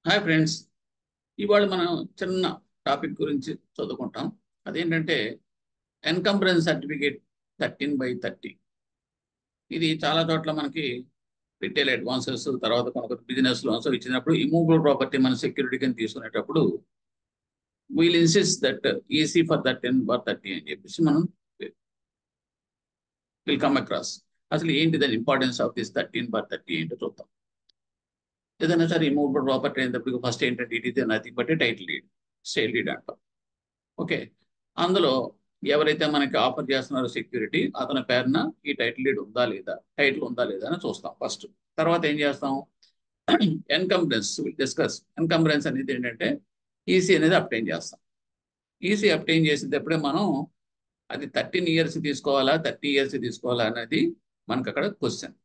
Hi friends, ఇవాళ మనం చిన్న టాపిక్ గురించి చదువుకుంటాం. అదేంటంటే ఎన్కంబరెన్స్ సర్టిఫికేట్ 13/30. ఇది చాలా చోట్ల మనకి రిటైల్ అడ్వాన్సెస్, తర్వాత కొన్ని బిజినెస్ లోన్స్ ఇచ్చినప్పుడు ఇమూవబుల్ ప్రాపర్టీ మన సెక్యూరిటీ కింద తీసుకునేటప్పుడు we'll insist that EC for 13/30 అని చెప్పేసి మనం విల్ కమ్ అక్రాస్. అసలు ఏంటి దాని ఇంపార్టెన్స్ ఆఫ్ దిస్ 13/30 ఏంటో చూద్దాం. ఏదైనా సరే ఇమూవబుల్ ప్రాపర్టీ అయినప్పుడు ఫస్ట్ ఏంటంటే it is nothing but title deed, sale deed అంటాం. ఓకే, అందులో ఎవరైతే మనకి ఆఫర్ చేస్తున్నారో సెక్యూరిటీ అతని పేరున ఈ టైటిల్ డీడ్ ఉందా లేదా, టైటిల్ ఉందా లేదా అని చూస్తాం ఫస్ట్. తర్వాత ఏం చేస్తాం, ఎన్కంబరెన్స్ విల్ డిస్కస్. ఎన్కంబరెన్స్ అనేది ఏంటంటే ఈసీ అనేది అప్టైన్ చేస్తాం. ఈసీ అప్టైన్ చేసేటప్పుడే మనం అది 13 years తీసుకోవాలా 30 years తీసుకోవాలా అనేది మనకు అక్కడ క్వశ్చన్.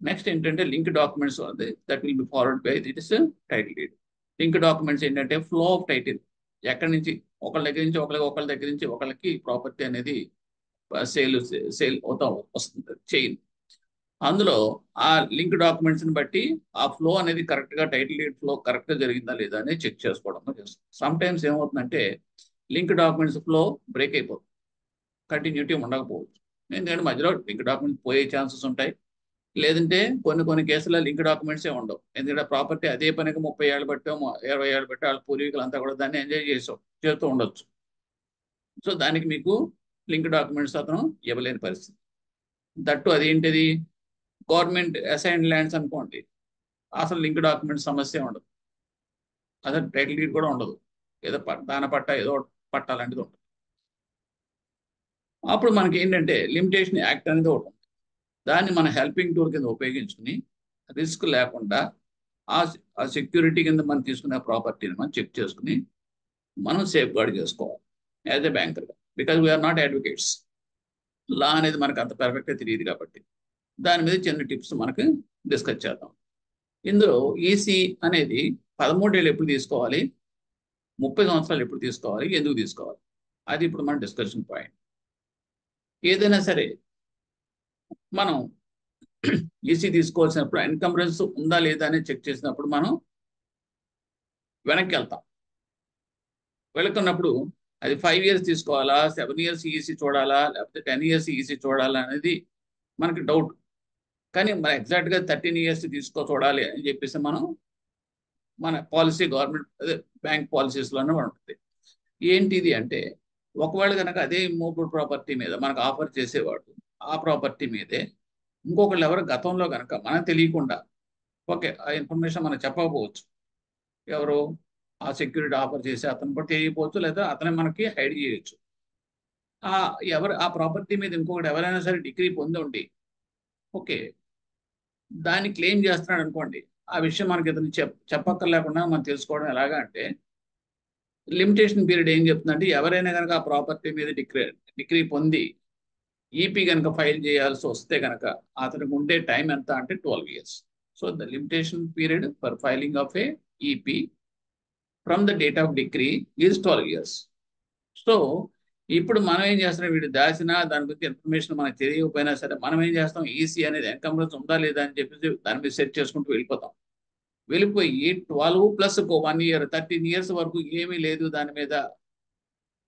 నెక్స్ట్ ఏంటంటే link documents that will be forward by this title deed. Link documents ఏంటంటే ఫ్లో ఆఫ్ టైటిల్, ఎక్కడి నుంచి ఒకళ్ళ దగ్గర నుంచి ఒకళ్ళ దగ్గర నుంచి ఒకళ్ళకి ప్రాపర్టీ అనేది సేల్ అవుతా వస్తుంది చైన్. అందులో ఆ లింక్ డాక్యుమెంట్స్ ని బట్టి ఆ ఫ్లో అనేది కరెక్ట్ గా టైటిల్ డీడ్ ఫ్లో కరెక్ట్ గా జరిగిందా లేదా అనేది చెక్ చేసుకోవడం చేస్తాం. సమ్ టైమ్స్ ఏమవుతుందంటే లింక్ డాక్యుమెంట్స్ ఫ్లో బ్రేక్ అయిపోతుంది, కంటిన్యూటీ ఉండకపోవచ్చు. ఎందుకంటే మధ్యలో లింక్ డాక్యుమెంట్స్ పోయే ఛాన్సెస్ ఉంటాయి. లేదంటే కొన్ని కేసుల్లో లింక్ డాక్యుమెంట్సే ఉండవు. ఎందుకంటే ప్రాపర్టీ అదే పనికి 30 ఏళ్ళు బట్టో 20 ఏళ్ళు బట్టో వాళ్ళ పూర్వీకులు అంతా కూడా దాన్ని ఎంజాయ్ చేస్తూ ఉండొచ్చు. సో దానికి మీకు లింక్ డాక్యుమెంట్స్ అతను ఇవ్వలేని పరిస్థితి. దట్టు అదేంటిది, గవర్నమెంట్ అసైన్డ్ ల్యాండ్స్ అనుకోండి, అసలు లింక్ డాక్యుమెంట్ సమస్య ఉండదు, అసలు టైటిల్ డీడ్ కూడా ఉండదు, ఏదో దాన పట్ట ఏదో పట్టాలంటిది ఉంటుంది. అప్పుడు మనకి ఏంటంటే లిమిటేషన్ యాక్ట్ అనేది ఒకటి ఉంది. దాన్ని మన హెల్పింగ్ టూల్ కింద ఉపయోగించుకుని రిస్క్ లేకుండా ఆ సెక్యూరిటీ కింద మనం తీసుకునే ప్రాపర్టీని మనం చెక్ చేసుకుని మనం సేఫ్ గార్డ్ చేసుకోవాలి యాజ్ ఎ బ్యాంకర్గా. Because we are not advocates, law అనేది మనకు అంత పర్ఫెక్ట్గా తెలియదు కాబట్టి దాని మీద చిన్న టిప్స్ మనకు డిస్కస్ చేద్దాం. ఇందులో ఈసీ అనేది 13 ఏళ్ళు ఎప్పుడు తీసుకోవాలి, 30 సంవత్సరాలు ఎప్పుడు తీసుకోవాలి, ఎందుకు తీసుకోవాలి, అది ఇప్పుడు మన డిస్కషన్ పాయింట్. ఏదైనా సరే మనం ఈసీ తీసుకోవాల్సినప్పుడు ఎన్కంబరెన్స్ ఉందా లేదా అని చెక్ చేసినప్పుడు మనం వెనక్కి వెళ్తాం. వెళుతున్నప్పుడు అది 5 years తీసుకోవాలా, 7 years ఈసీ చూడాలా, లేకపోతే 10 years ఈసీ చూడాలా అనేది మనకి డౌట్. కానీ మన ఎగ్జాక్ట్గా 13 years చూడాలి అని చెప్పేసి మనం మన పాలసీ గవర్నమెంట్ అదే బ్యాంక్ పాలసీస్లోనే ఉంటుంది. ఏంటిది అంటే ఒకవేళ కనుక అదే ఇమ్మూవబుల్ ప్రాపర్టీ మీద మనకు ఆఫర్ చేసేవాడు ఆ ప్రాపర్టీ మీదే ఇంకొకళ్ళు ఎవరు గతంలో కనుక మనకు తెలియకుండా, ఓకే ఆ ఇన్ఫర్మేషన్ మనకు చెప్పకపోవచ్చు, ఎవరు ఆ సెక్యూరిటీ ఆఫర్ చేసి అతను కూడా తెలియకపోవచ్చు, లేదా అతనే మనకి హైడ్ చేయొచ్చు. ఆ ప్రాపర్టీ మీద ఇంకొకటి ఎవరైనా సరే డిగ్రీ పొంది ఉండి ఓకే దాన్ని క్లెయిమ్ చేస్తున్నాడు అనుకోండి, ఆ విషయం మనకి ఇతను చెప్పక్కర్లేకుండా మనం తెలుసుకోవడం ఎలాగా అంటే లిమిటేషన్ పీరియడ్ ఏం చెప్తుందంటే ఎవరైనా కనుక ఆ ప్రాపర్టీ మీద డిగ్రీ పొంది ఈపీ కనుక ఫైల్ చేయాల్సి వస్తే కనుక అతనికి ఉండే టైం ఎంత అంటే 12 years. So the limitation period for filing of a EP from the date of decree is 12 years. సో ఇప్పుడు మనం ఏం చేస్తున్నాం, వీడు దాచినా దాని గురించి ఇన్ఫర్మేషన్ మనకు తెలియకపోయినా సరే మనం ఏం చేస్తాం, ఈసీ అనేది ఎన్కంబరెన్స్ ఉందా లేదా అని చెప్పేసి దాని మీద సెట్ చేసుకుంటూ వెళ్ళిపోతాం. వెళ్ళిపోయి 12 plus 1 year 13 years వరకు ఏమీ లేదు దాని మీద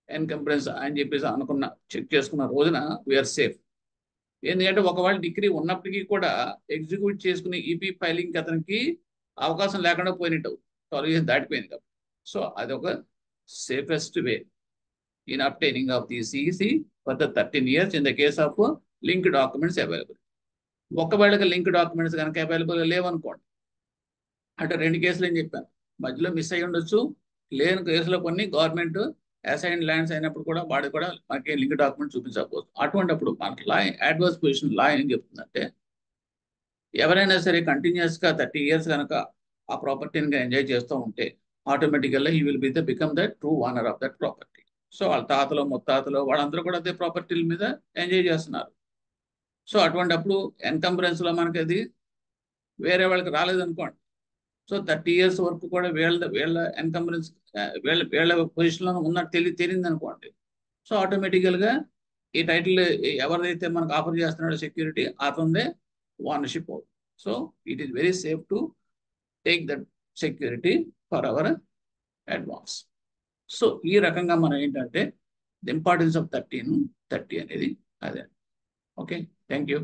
ఎన్కంబరెన్స్ అని చెప్పేసి అనుకున్న చెక్ చేసుకున్న రోజున వీఆర్ సేఫ్. ఎందుకంటే ఒకవేళ డిగ్రీ ఉన్నప్పటికీ కూడా ఎగ్జిక్యూట్ చేసుకునే ఈపీ ఫైలింగ్ అతనికి అవకాశం లేకుండా పోయినట్టు 12 years దాటిపోయింది కాబట్టి. సో అదొక safest way in obtaining of the CEC for the 13 years in the case of linked documents available. ఒకవేళ లింక్ డాక్యుమెంట్స్ కనుక అవైలబుల్ లేవనుకోండి, అంటే 2 కేసులు అని చెప్పాను, మధ్యలో మిస్ అయ్యి ఉండొచ్చు, లేని కేసులో కొన్ని గవర్నమెంట్ అసైన్డ్ ల్యాండ్స్ అయినప్పుడు కూడా వాడు కూడా మనకి లింక్ డాక్యుమెంట్ చూపించకపోవచ్చు. అటువంటిప్పుడు మనకి లా అడ్వర్స్ పొజిషన్ లా ఏం చెప్తుందంటే ఎవరైనా సరే కంటిన్యూస్గా 30 years కనుక ఆ ప్రాపర్టీని ఎంజాయ్ చేస్తూ ఉంటే ఆటోమేటికల్గా he will be the become the true owner of that property. So వాళ్ళ తాతలో ముత్తాతలో వాళ్ళందరూ కూడా అదే ప్రాపర్టీల మీద ఎంజాయ్ చేస్తున్నారు. సో అటువంటిప్పుడు ఎన్కంబరెన్స్లో మనకి అది వేరే వాళ్ళకి రాలేదనుకోండి, సో 30 years వరకు కూడా వీళ్ళ ఎన్కంబరెన్స్ వీళ్ళ పొజిషన్లో ఉన్నట్టు తెలియదు అనుకోండి, సో ఆటోమేటికల్గా ఈ టైటిల్ ఎవరిదైతే మనకు ఆఫర్ చేస్తున్నాడో సెక్యూరిటీ అతనిదే ఓనర్షిప్ అవుతుంది. So it is very safe to take that security for hour advance. So ఈ రకంగా మనం ఏంటంటే ది ఇంపార్టెన్స్ ఆఫ్ 30 అనేది అదే. Okay, thank you.